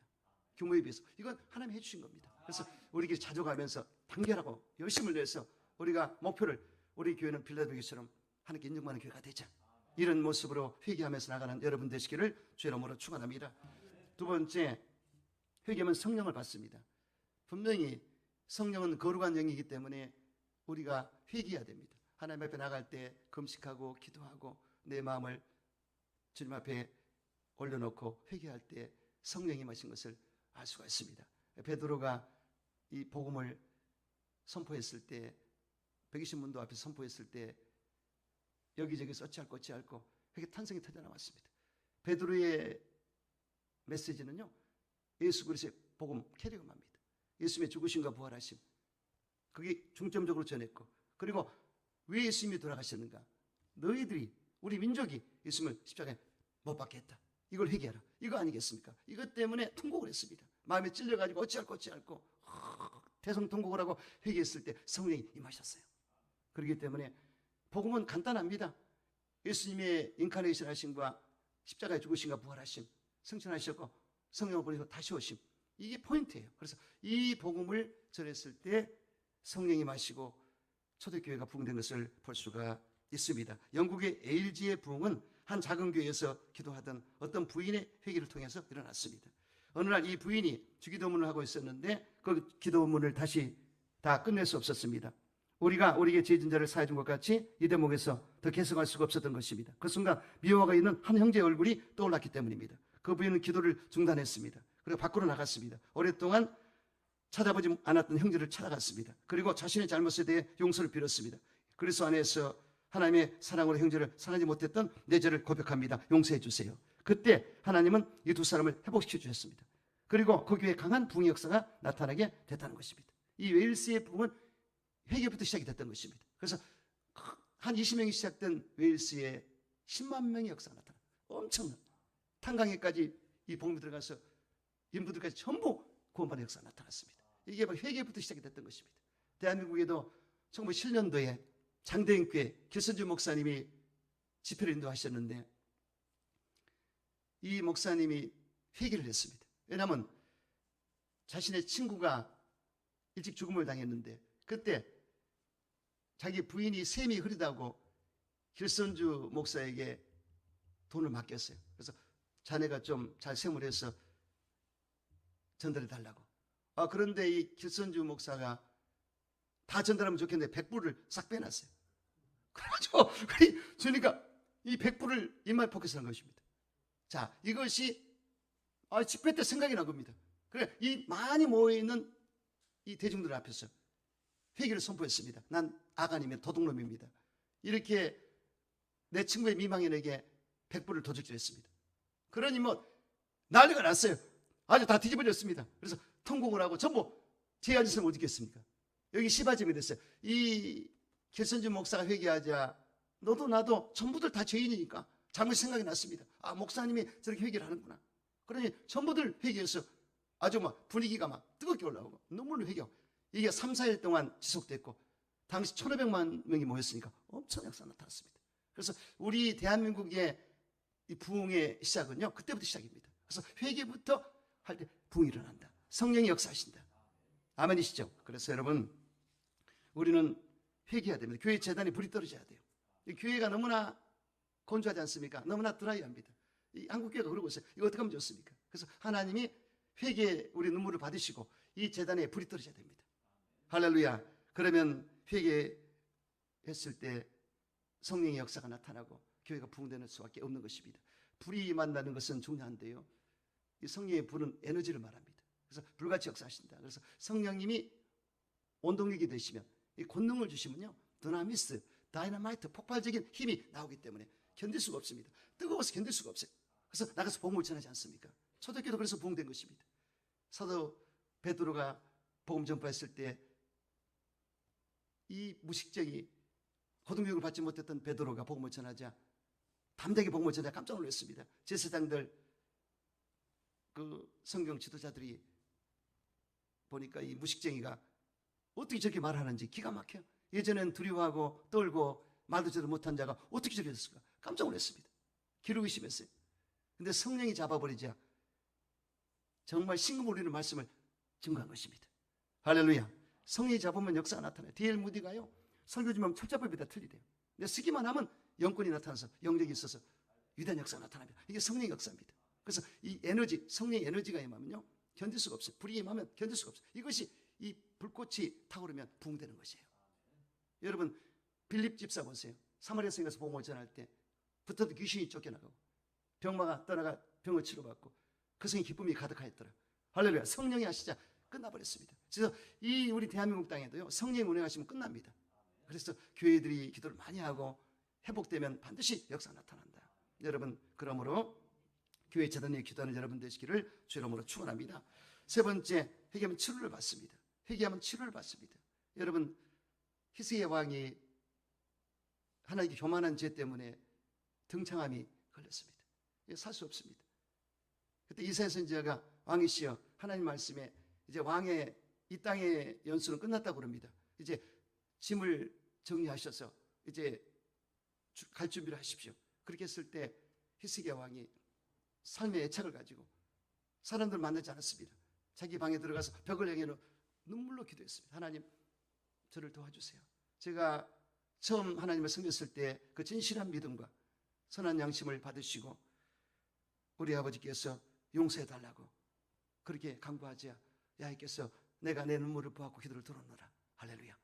[SPEAKER 1] 규모에 비해서 이건 하나님이 해주신 겁니다. 그래서 우리끼리 자족하면서 단결하고 열심을 내서 우리가 목표를 우리 교회는 빌라델비아 교회처럼 하나님께 인정받는 교회가 되자 이런 모습으로 회개하면서 나가는 여러분 되시기를 주의 이름으로 축원합니다. 두 번째, 회개하면 성령을 받습니다. 분명히 성령은 거룩한 영이기 때문에 우리가 회개해야 됩니다. 하나님 앞에 나갈 때 금식하고 기도하고 내 마음을 주님 앞에 올려놓고 회개할 때 성령이 임하신 것을 알 수가 있습니다. 베드로가 이 복음을 선포했을 때 120문도 앞에 선포했을 때 여기저기서 어찌할고 어찌할고 회개 탄성이 터져나왔습니다. 베드로의 메시지는요 예수 그리스도의 복음 캐리어입니다. 예수님의 죽으심과 부활하심 그게 중점적으로 전했고 그리고 왜 예수님이 돌아가셨는가 너희들이 우리 민족이 예수님을 십자가에 못 박겠다 이걸 회개하라 이거 아니겠습니까? 이것 때문에 통곡을 했습니다. 마음에 찔려가지고 어찌할고 대성통곡을 하고 회개했을 때 성령이 임하셨어요. 그렇기 때문에 복음은 간단합니다. 예수님의 인카네이션 하심과 십자가에 죽으심과 부활하심 승천하셨고 성령을 보내서 다시 오심 이게 포인트예요. 그래서 이 복음을 전했을 때 성령이 마시고 초대교회가 부흥된 것을 볼 수가 있습니다. 영국의 에일지의 부흥은 한 작은 교회에서 기도하던 어떤 부인의 회개를 통해서 일어났습니다. 어느 날 이 부인이 주기도문을 하고 있었는데 그 기도문을 다시 다 끝낼 수 없었습니다. 우리가 우리에게 죄진 자를 사해 준 것 같이 이 대목에서 더 개성할 수가 없었던 것입니다. 그 순간 미워가 있는 한 형제의 얼굴이 떠올랐기 때문입니다. 그 부인은 기도를 중단했습니다. 그리고 밖으로 나갔습니다. 오랫동안 찾아보지 않았던 형제를 찾아갔습니다. 그리고 자신의 잘못에 대해 용서를 빌었습니다. 그리스도 안에서 하나님의 사랑으로 형제를 사랑하지 못했던 내 죄를 고백합니다. 용서해 주세요. 그때 하나님은 이 두 사람을 회복시켜 주셨습니다. 그리고 그 교회에 강한 부흥 역사가 나타나게 됐다는 것입니다. 이 웨일스의 부흥은 회개부터 시작이 됐던 것입니다. 그래서 한 20명이 시작된 웨일스에 10만 명의 역사가 나타나 엄청난 탄광에까지 이 복음이 들어가서 인부들까지 전부 구원받는 역사가 나타났습니다. 이게 바로 회개부터 시작이 됐던 것입니다. 대한민국에도 1907년도에 장대인교회 길선주 목사님이 집회를 인도하셨는데 이 목사님이 회개를 했습니다. 왜냐하면 자신의 친구가 일찍 죽음을 당했는데 그때 자기 부인이 셈이 흐리다고 길선주 목사에게 돈을 맡겼어요. 그래서 자네가 좀 잘 셈을 해서 전달해 달라고. 그런데 이 길선주 목사가 다 전달하면 좋겠는데 100불을 싹 빼놨어요. 그래가지고 주니까 이 100불을 입맛 포켓을 한 것입니다. 자, 이것이 집회 때 생각이 난 겁니다. 그래, 이 많이 모여있는 이 대중들 앞에서 회개를 선포했습니다. 난 아간이며 도둑놈입니다. 이렇게 내 친구의 미망인에게 100불을 도둑질했습니다. 그러니 뭐 난리가 났어요. 아주 다 뒤집어졌습니다. 그래서 통곡을 하고 전부 제한 짓을 못 있겠습니까? 여기 시바점이 됐어요. 이 길선주 목사가 회개하자 너도 나도 전부들 다 죄인이니까 잘못 생각이 났습니다. 목사님이 저렇게 회개를 하는구나. 그러니 전부들 회개해서 아주 막 분위기가 막 뜨겁게 올라오고 눈물로 회개하고 이게 3, 4일 동안 지속됐고 당시 1,500만 명이 모였으니까 엄청 역사가 나타났습니다. 그래서 우리 대한민국의 이 부흥의 시작은요, 그때부터 시작입니다. 그래서 회개부터 할 때 부흥이 일어난다. 성령이 역사하신다. 아멘이시죠? 그래서 여러분, 우리는 회개해야 됩니다. 교회 재단에 불이 떨어져야 돼요. 이 교회가 너무나 건조하지 않습니까? 너무나 드라이합니다. 이 한국 교회가 그러고 있어요. 이거 어떻게 하면 좋습니까? 그래서 하나님이 회개 우리 눈물을 받으시고 이 재단에 불이 떨어져야 됩니다. 할렐루야. 그러면 회개했을 때 성령의 역사가 나타나고 교회가 부흥되는 수밖에 없는 것입니다. 불이 만나는 것은 중요한데요, 이 성령의 불은 에너지를 말합니다. 그래서 불같이 역사하신다. 그래서 성령님이 원동력이 되시면, 이 권능을 주시면요, 드나미스, 다이너마이트, 폭발적인 힘이 나오기 때문에 견딜 수가 없습니다. 뜨거워서 견딜 수가 없어요. 그래서 나가서 복음을 전하지 않습니까? 초대교도 그래서 부흥된 것입니다. 사도 베드로가 복음 전파했을 때 이 무식쟁이 고등교육을 받지 못했던 베드로가 복음을 전하자, 담대하게 복음을 전하자 깜짝 놀랐습니다. 제사장들, 그 성경 지도자들이 보니까 이 무식쟁이가 어떻게 저렇게 말하는지 기가 막혀요. 예전엔 두려워하고 떨고 말도 제대로 못한 자가 어떻게 저렇게 됐을까? 깜짝 놀랐습니다. 기록이 심했어요. 근데 성령이 잡아버리자 정말 신금 울리는 말씀을 증거한 것입니다. 할렐루야. 성령이 잡으면 역사가 나타나요. D.L. 무디가요, 설교 좀 하면 철자법이 다 틀리대요. 근데 쓰기만 하면 영권이 나타나서 영력이 있어서 위대한 역사가 나타납니다. 이게 성령의 역사입니다. 그래서 이 에너지, 성령의 에너지가 임하면요, 견딜 수가 없어요. 불이 임하면 견딜 수가 없어요. 이것이 이 불꽃이 타오르면 부흥되는 것이에요. 여러분, 빌립 집사 보세요. 사마리아 성에 가서 복음을 전할 때 붙어도 귀신이 쫓겨나가고 병마가 떠나가 병을 치료받고 그 성에 기쁨이 가득하였더라. 할렐루야. 성령이 하시자 끝나버렸습니다. 그래서 이 우리 대한민국 땅에도요, 성령이 운행하시면 끝납니다. 그래서 교회들이 기도를 많이 하고 회복되면 반드시 역사가 나타난다. 여러분, 그러므로 교회 재단에 기도하는 여러분 되시기를 주 이름으로 축원합니다. 세 번째, 회개하면 치료를 받습니다. 회개하면 치료를 받습니다. 여러분, 히스기야 왕이 하나님께 교만한 죄 때문에 등창함이 걸렸습니다. 살 수 없습니다. 그때 이사야 선지자가 왕이시여, 하나님 말씀에 이제 왕의 이 땅의 연수는 끝났다고 그럽니다. 이제 짐을 정리하셔서 이제 갈 준비를 하십시오. 그렇게 했을 때 히스기야 왕이 삶의 애착을 가지고 사람들 만나지 않았습니다. 자기 방에 들어가서 벽을 향해 눈물로 기도했습니다. 하나님, 저를 도와주세요. 제가 처음 하나님을 섬겼을 때 그 진실한 믿음과 선한 양심을 받으시고 우리 아버지께서 용서해달라고 그렇게 간구하자 야훼께서 내가 내 눈물을 보았고 기도를 들었노라. 할렐루야.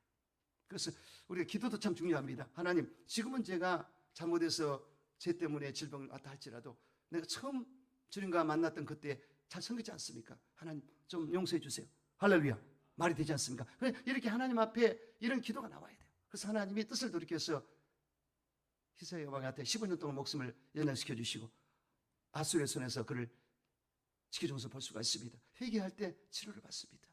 [SPEAKER 1] 그래서 우리가 기도도 참 중요합니다. 하나님, 지금은 제가 잘못해서 죄 때문에 질병을 왔다 할지라도 내가 처음 주님과 만났던 그때 잘 섬기지 않습니까? 하나님 좀 용서해 주세요. 할렐루야. 말이 되지 않습니까? 이렇게 하나님 앞에 이런 기도가 나와야 돼요. 그래서 하나님이 뜻을 돌이켜서 히스기야 왕한테 15년 동안 목숨을 연장시켜 주시고 아수르의 손에서 그를 지켜주면서 볼 수가 있습니다. 회개할 때 치료를 받습니다.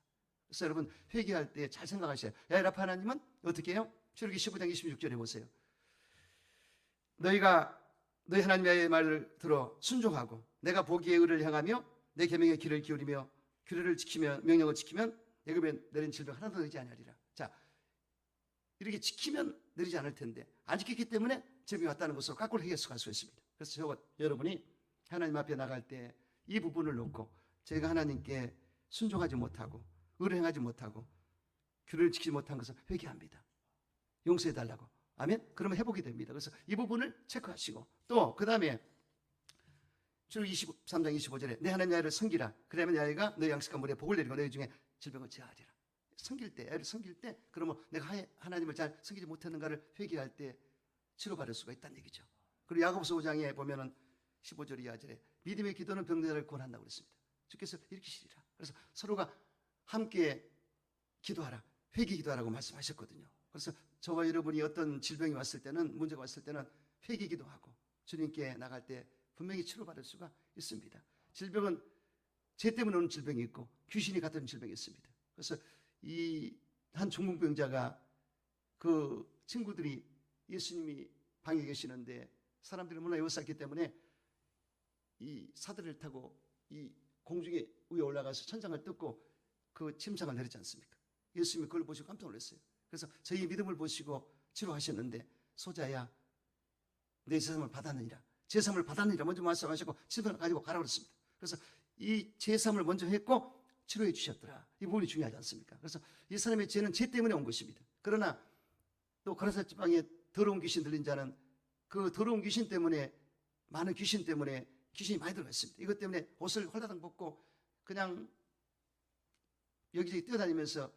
[SPEAKER 1] 그래서 여러분, 회개할 때 잘 생각하셔야 돼요. 야훼 하나님은 어떻게 해요? 출애굽기 15장 26절에 보세요. 너희가 너희 하나님 야훼의 말을 들어 순종하고 내가 보기에 의를 향하며 내 계명의 길을 기울이며 규례를 지키며 명령을 지키면 애굽에 내린 질병 하나도 내리지 아니하리라. 자, 이렇게 지키면 내리지 않을 텐데 안 지켰기 때문에 질병이 왔다는 것으로 거꾸로 해석할 수 있습니다. 그래서 여러분이 하나님 앞에 나갈 때 이 부분을 놓고 제가 하나님께 순종하지 못하고 의를 행하지 못하고 규례를 지키지 못한 것을 회개합니다. 용서해달라고. 아멘? 그러면 회복이 됩니다. 그래서 이 부분을 체크하시고 또 그 다음에 출애굽기 23장 25절에 내 하나님 야훼를 섬기라. 그러면 야훼가 너희 양식과 물에 복을 내리고 너희 중에 질병을 제하리라. 섬길 때, 야훼를 섬길 때 그러면 내가 하나님을 잘 섬기지 못했는가를 회개할 때 치료받을 수가 있다는 얘기죠. 그리고 야고보서 5장에 보면은 15절 이하절에 믿음의 기도는 병자를 구원한다고 그랬습니다. 주께서 일으키시리라. 그래서 서로가 함께 기도하라, 회개 기도하라고 말씀하셨거든요. 그래서 저와 여러분이 어떤 질병이 왔을 때는, 문제가 왔을 때는 회개 기도하고 주님께 나갈 때 분명히 치료받을 수가 있습니다. 질병은 죄 때문에 오는 질병이 있고 귀신이 갖다 주는 질병이 있습니다. 그래서 이 한 중풍병자가 그 친구들이 예수님이 방에 계시는데 사람들이 너무나 에워쌌기 때문에 이 사다리를 타고 이 공중에 위에 올라가서 천장을 뜯고 그 침상을 내리지 않습니까? 예수님이 그걸 보시고 깜짝 놀랐어요. 그래서 저희 믿음을 보시고 치료하셨는데 소자야 내 세상을 받았느니라. 제3을 받았느니라 먼저 말씀하시고 질병을 가지고 가라고 그랬습니다. 그래서 이 제3을 먼저 했고 치료해 주셨더라. 이 부분이 중요하지 않습니까? 그래서 이 사람의 죄는 죄 때문에 온 것입니다. 그러나 또 거라사 지방에 더러운 귀신 들린 자는 그 더러운 귀신 때문에, 많은 귀신 때문에 귀신이 많이 들어가 있습니다. 이것 때문에 옷을 홀라당 벗고 그냥 여기저기 뛰어다니면서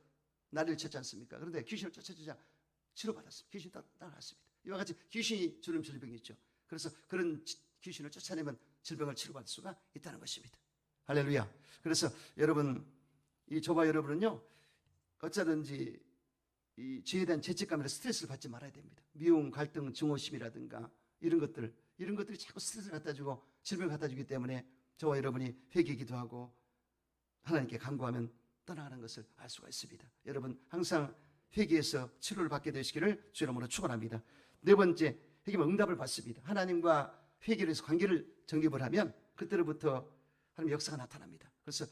[SPEAKER 1] 난리를 쳤지 않습니까? 그런데 귀신을 쫓아주자 치료받았습니다. 귀신이 따라갔습니다. 이와 같이 귀신이 주는 질병이 있죠. 그래서 그런 귀신을 쫓아내면 질병을 치료받을 수가 있다는 것입니다. 할렐루야. 그래서 여러분, 이 저와 여러분은요, 어쩌든지 이 죄에 대한 죄책감이나 스트레스를 받지 말아야 됩니다. 미움, 갈등, 증오심이라든가 이런 것들이 자꾸 스트레스를 갖다 주고 질병을 갖다 주기 때문에 저와 여러분이 회개 기도하고 하나님께 간구하면 떠나가는 것을 알 수가 있습니다. 여러분, 항상 회개해서 치료를 받게 되시기를 주 이름으로 축원합니다. 네 번째, 회개하면 응답을 받습니다. 하나님과 회개를 해서 관계를 정립을 하면 그때로부터 하나님의 역사가 나타납니다. 그래서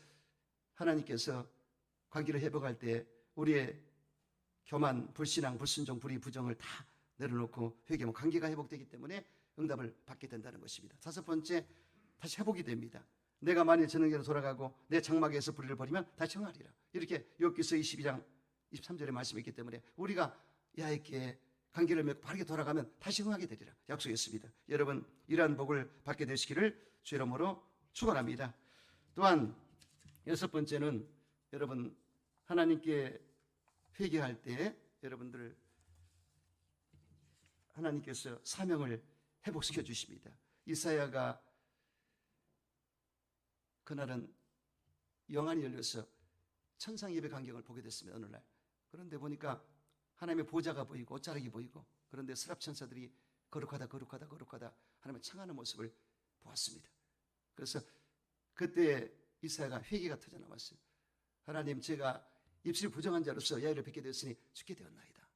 [SPEAKER 1] 하나님께서 관계를 회복할 때 우리의 교만, 불신앙, 불순종, 불의, 부정을 다 내려놓고 회개하면 관계가 회복되기 때문에 응답을 받게 된다는 것입니다. 다섯 번째, 다시 회복이 됩니다. 내가 만일 전능계로 돌아가고 내 장막에서 불의를 버리면 다시 행하리라. 이렇게 욥기서 22장 23절에 말씀이 있기 때문에 우리가 야훼께 관계를 맺고 바르게 돌아가면 다시 흥하게 되리라 약속했습니다. 여러분, 이러한 복을 받게 되시기를 주 이름으로 축원합니다. 또한 여섯 번째는 여러분, 하나님께 회개할 때 여러분들 하나님께서 사명을 회복시켜 주십니다. 이사야가 그날은 영안이 열려서 천상 예배 광경을 보게 됐습니다. 어느 날. 그런데 보니까 하나님의 보좌가 보이고 옷자락이 보이고, 그런데 스랍 천사들이 거룩하다 거룩하다 거룩하다 하나님을 청하는 모습을 보았습니다. 그래서 그때 이사야가 회개가 터져나왔어요. 하나님, 제가 입술이 부정한 자로서 야훼를 뵙게 되었으니 죽게 되었나이다.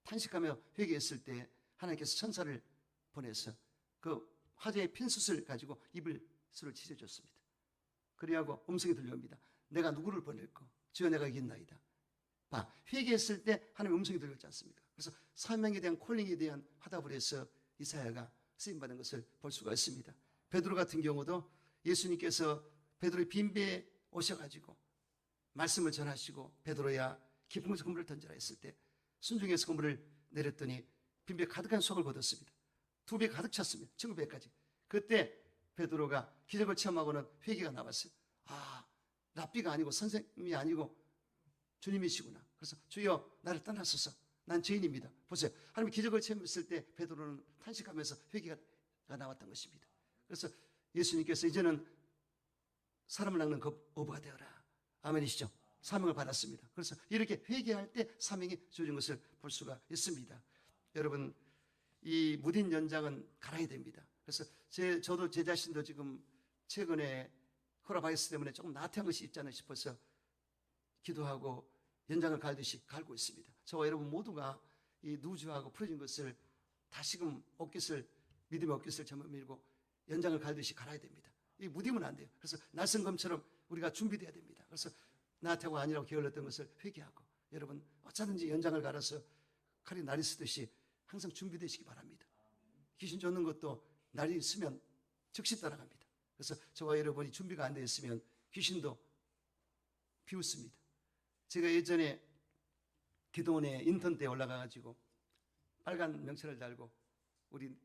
[SPEAKER 1] 탄식하며 회개했을 때 하나님께서 천사를 보내서 그 화제의 핀숯을 가지고 입을 술을 찢어줬습니다. 그리하고 음성이 들려옵니다. 내가 누구를 보낼까? 주여, 내가 이겼나이다. 봐, 회개했을 때 하나님의 음성이 들렸지 않습니까? 그래서 사명에 대한 콜링에 대한 화답을 해서 이사야가 쓰임받은 것을 볼 수가 있습니다. 베드로 같은 경우도 예수님께서 베드로의 빈배에 오셔가지고 말씀을 전하시고 베드로야 깊은 곳에 그물을 던져라 했을 때 순종해서 그물을 내렸더니 빈배 가득한 속을 거뒀습니다. 2배 가득 찼습니다. 7배까지. 그때 베드로가 기적을 체험하고는 회개가 나왔어요. 아, 랍비가 아니고 선생님이 아니고 주님이시구나. 그래서 주여, 나를 떠나소서. 난 죄인입니다. 보세요. 하나님 기적을 체험했을 때 베드로는 탄식하면서 회개가 나왔던 것입니다. 그래서 예수님께서 이제는 사람을 낚는 어부가 되어라. 아멘이시죠? 사명을 받았습니다. 그래서 이렇게 회개할 때 사명이 주어진 것을 볼 수가 있습니다. 여러분, 이 무딘 연장은 갈아야 됩니다. 그래서 저도 제 자신도 지금 최근에 코로나바이러스 때문에 조금 나태한 것이 있지 않나 싶어서 기도하고 연장을 갈듯이 갈고 있습니다. 저와 여러분 모두가 이 누주하고 풀어진 것을 다시금 믿음의 옷깃을 저밀고 연장을 갈듯이 갈아야 됩니다. 이 무디면 안 돼요. 그래서 날성검처럼 우리가 준비돼야 됩니다. 그래서 나태가 아니라고 게을렀던 것을 회개하고, 여러분 어쩌든지 연장을 갈아서 칼이 날이 쓰듯이 항상 준비되시기 바랍니다. 귀신 쫓는 것도 날이 있으면 즉시 따라갑니다. 그래서 저와 여러분이 준비가 안 되어 있으면 귀신도 비웃습니다. 제가 예전에 기도원에 인턴 때 올라가가지고 빨간 명찰을 달고 우리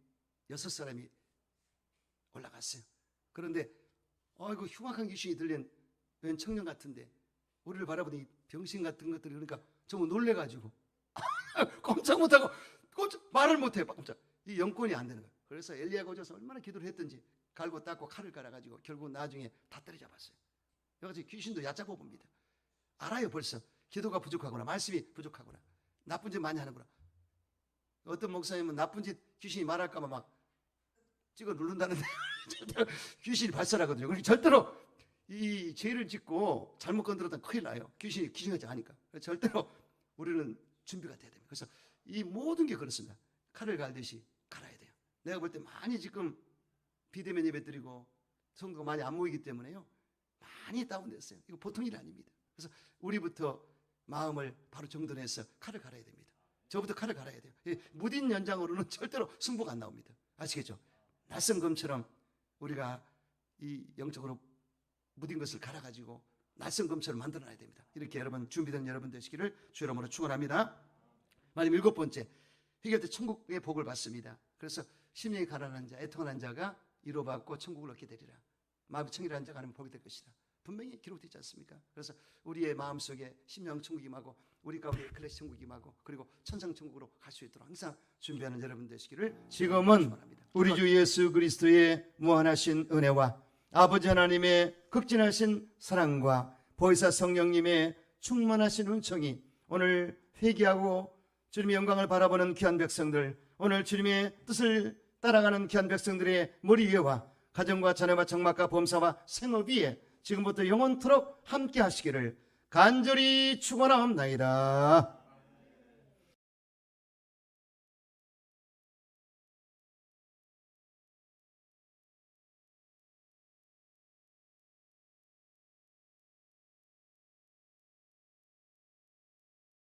[SPEAKER 1] 6사람이 올라갔어요. 그런데 아이고, 흉악한 귀신이 들린 웬 청년 같은데 우리를 바라보니 병신 같은 것들이, 그러니까 정말 놀래가지고 꼼짝 못하고 말을 못해요. 꼼짝. 이 영권이 안 되는 거예요. 그래서 엘리야가 오셔서 얼마나 기도를 했든지 갈고 닦고 칼을 갈아가지고 결국 나중에 다 때려잡았어요. 그래서 귀신도 얕잡아 봅니다. 알아요. 벌써 기도가 부족하구나, 말씀이 부족하구나, 나쁜 짓 많이 하는구나. 어떤 목사님은 나쁜 짓 귀신이 말할까봐 막 찍어 누른다는데 귀신이 발설하거든요. 그러니까 절대로 이 죄를 짓고 잘못 건드렸다면 큰일 나요. 귀신이 귀신같이 하니까. 절대로 우리는 준비가 돼야 됩니다. 그래서 이 모든 게 그렇습니다. 칼을 갈듯이 갈아야 돼요. 내가 볼 때 많이 지금 비대면 예배 드리고 성도가 많이 안 모이기 때문에요, 많이 다운됐어요. 이거 보통 일이 아닙니다. 그래서 우리부터 마음을 바로 정돈해서 칼을 갈아야 됩니다. 저부터 칼을 갈아야 돼요. 무딘 연장으로는 절대로 승부가 안 나옵니다. 아시겠죠? 낯선 검처럼 우리가 이 영적으로 무딘 것을 갈아가지고 낯선 검처럼 만들어놔야 됩니다. 이렇게 여러분 준비된 여러분 되시기를 주 이름으로 축원합니다. 마지막 7번째, 회개할 때 천국의 복을 받습니다. 그래서 심령이 가난한 자, 애통한 자가 위로받고 천국을 얻게 되리라. 마음이 청결한 자가 하는 복이 될 것이다. 분명히 기록되어 있지 않습니까? 그래서 우리의 마음속에 심령 천국이 임하고 우리 가운데 클래스 천국이 임하고 그리고 천상 천국으로 갈 수 있도록 항상 준비하는 여러분 되시기를 지금은 축원합니다. 우리 주 예수 그리스도의 무한하신 은혜와 아버지 하나님의 극진하신 사랑과 보혜사 성령님의 충만하신 은총이 오늘 회개하고 주님의 영광을 바라보는 귀한 백성들, 오늘 주님의 뜻을 따라가는 귀한 백성들의 머리 위와 가정과 자녀와 장막과 범사와 생업 위에 지금부터 영원토록 함께 하시기를 간절히 축원하옵나이다.